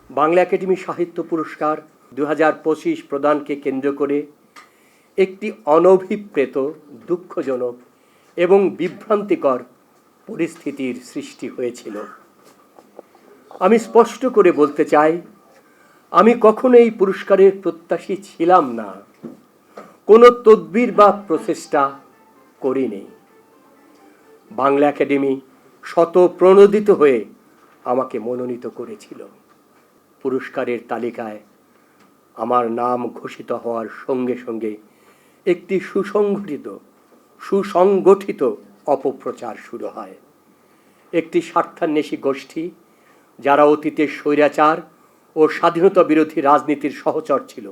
Bangla academy সাহিত্য পুরস্কার 2025 প্রদানকে কেন্দ্র করে একটি অনভিপ্রেত, দুঃখজনক এবং বিভ্রান্তিকর পরিস্থিতির সৃষ্টি হয়েছিল। আমি স্পষ্ট করে বলতে চাই, আমি কখনো এই পুরস্কারের প্রত্যাশী ছিলাম না, কোনো তদবির বা প্রচেষ্টা করিনি। বাংলা একাডেমি স্বতঃপ্রণোদিত হয়ে আমাকে মনোনীত করেছিল। পুরস্কারের তালিকায় আমার নাম ঘোষিত হওয়ার সঙ্গে সঙ্গে একটি সুসংগঠিত অপপ্রচার শুরু হয়। একটি স্বার্থান্বেষী গোষ্ঠী, যারা অতীতে স্বৈরাচার ও স্বাধীনতা বিরোধী রাজনীতির সহচর ছিল,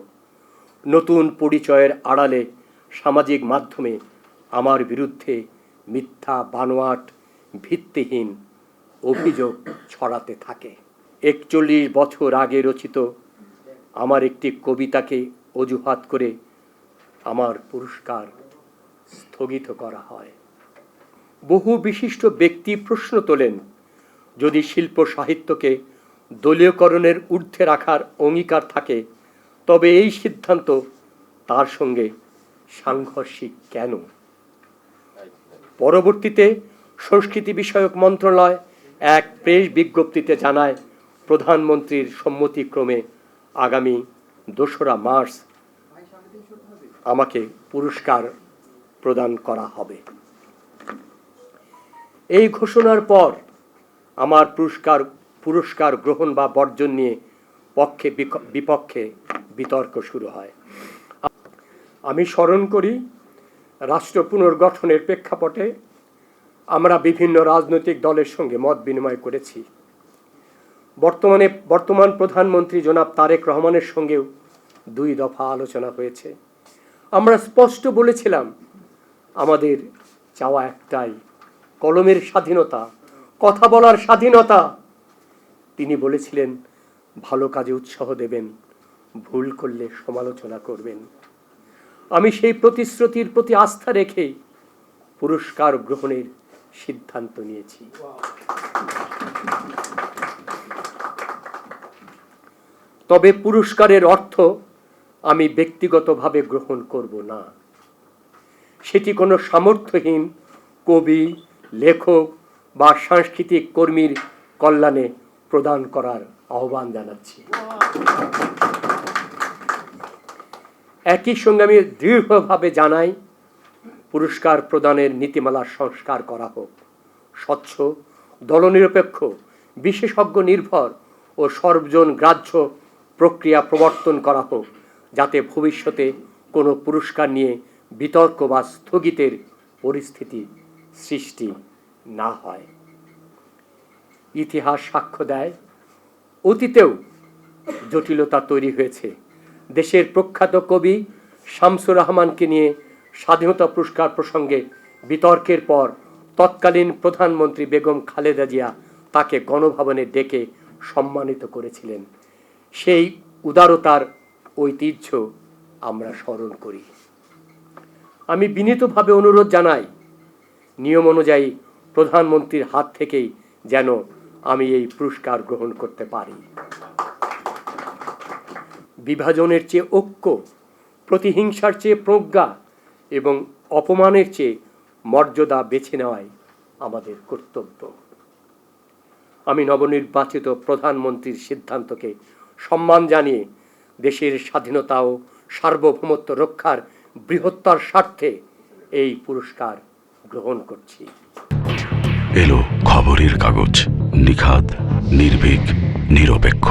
নতুন পরিচয়ের আড়ালে সামাজিক মাধ্যমে আমার বিরুদ্ধে মিথ্যা, বানোয়াট, ভিত্তিহীন অভিযোগ ছড়াতে থাকে। 41 বছর আগে রচিত আমার একটি কবিতাকে অজুহাত করে আমার পুরস্কার স্থগিত করা হয়। বহু বিশিষ্ট ব্যক্তি প্রশ্ন তোলেন, যদি শিল্প সাহিত্যকে দলীয়করণের ঊর্ধ্বে রাখার অঙ্গীকার থাকে, তবে এই সিদ্ধান্ত তার সঙ্গে সাংঘর্ষিক কেন? পরবর্তীতে সংস্কৃতি বিষয়ক মন্ত্রণালয় এক প্রেস বিজ্ঞপ্তিতে জানায়, প্রধানমন্ত্রীর সম্মতিক্রমে আগামী 2রা মার্চ আমাকে পুরস্কার প্রদান করা হবে। এই ঘোষণার পর আমার পুরস্কার গ্রহণ বা বর্জন নিয়ে পক্ষে বিপক্ষে বিতর্ক শুরু হয়। আমি স্মরণ করি, রাষ্ট্র পুনর্গঠনের প্রেক্ষাপটে আমরা বিভিন্ন রাজনৈতিক দলের সঙ্গে মত বিনিময় করেছি। বর্তমান প্রধানমন্ত্রী জনাব তারেক রহমানের সঙ্গেও 2 দফা আলোচনা হয়েছে। আমরা স্পষ্ট বলেছিলাম, আমাদের চাওয়া একটাই, কলমের স্বাধীনতা, কথা বলার স্বাধীনতা। তিনি বলেছিলেন, ভালো কাজে উৎসাহ দেবেন, ভুল করলে সমালোচনা করবেন। আমি সেই প্রতিশ্রুতির প্রতি আস্থা রেখে পুরস্কার গ্রহণের সিদ্ধান্ত নিয়েছি। তবে পুরস্কারের অর্থ আমি ব্যক্তিগতভাবে গ্রহণ করব না। সেটি কোনো সামর্থ্যহীন কবি, লেখক বা সাংস্কৃতিক কর্মীর কল্যাণে প্রদান করার আহ্বান জানাচ্ছি। একই সঙ্গে আমি দৃঢ়ভাবে জানাই, পুরস্কার প্রদানের নীতিমালার সংস্কার করা হোক। স্বচ্ছ, দলনিরপেক্ষ, বিশেষজ্ঞ নির্ভর ও সর্বজন গ্রাহ্য প্রক্রিয়া প্রবর্তন করা হোক, যাতে ভবিষ্যতে কোনো পুরস্কার নিয়ে বিতর্ক বা স্থগিতের পরিস্থিতি সৃষ্টি না হয়। ইতিহাস সাক্ষ্য দেয়, অতীতেও জটিলতা তৈরি হয়েছে। দেশের প্রখ্যাত কবি শামসুর রহমানকে নিয়ে স্বাধীনতা পুরস্কার প্রসঙ্গে বিতর্কের পর তৎকালীন প্রধানমন্ত্রী বেগম খালেদা জিয়া তাকে গণভবনে ডেকে সম্মানিত করেছিলেন। সেই উদারতার ঐতিহ্য আমরা স্মরণ করি। আমি বিনীতভাবে অনুরোধ জানাই, নিয়ম অনুযায়ী প্রধানমন্ত্রীর হাত থেকেই যেন আমি এই পুরস্কার গ্রহণ করতে পারি। বিভাজনের চেয়ে ঐক্য, প্রতিহিংসার চেয়ে প্রজ্ঞা এবং অপমানের চেয়ে মর্যাদা বেছে নেওয়াই আমাদের কর্তব্য। আমি নবনির্বাচিত প্রধানমন্ত্রীর সিদ্ধান্তকে সম্মান জানিয়ে দেশের স্বাধীনতা ও সার্বভৌমত্ব রক্ষার বৃহত্তর স্বার্থে এই পুরস্কার গ্রহণ করছি। এলো খবরের কাগজ, নিখাত, নির্ভীক, নিরপেক্ষ।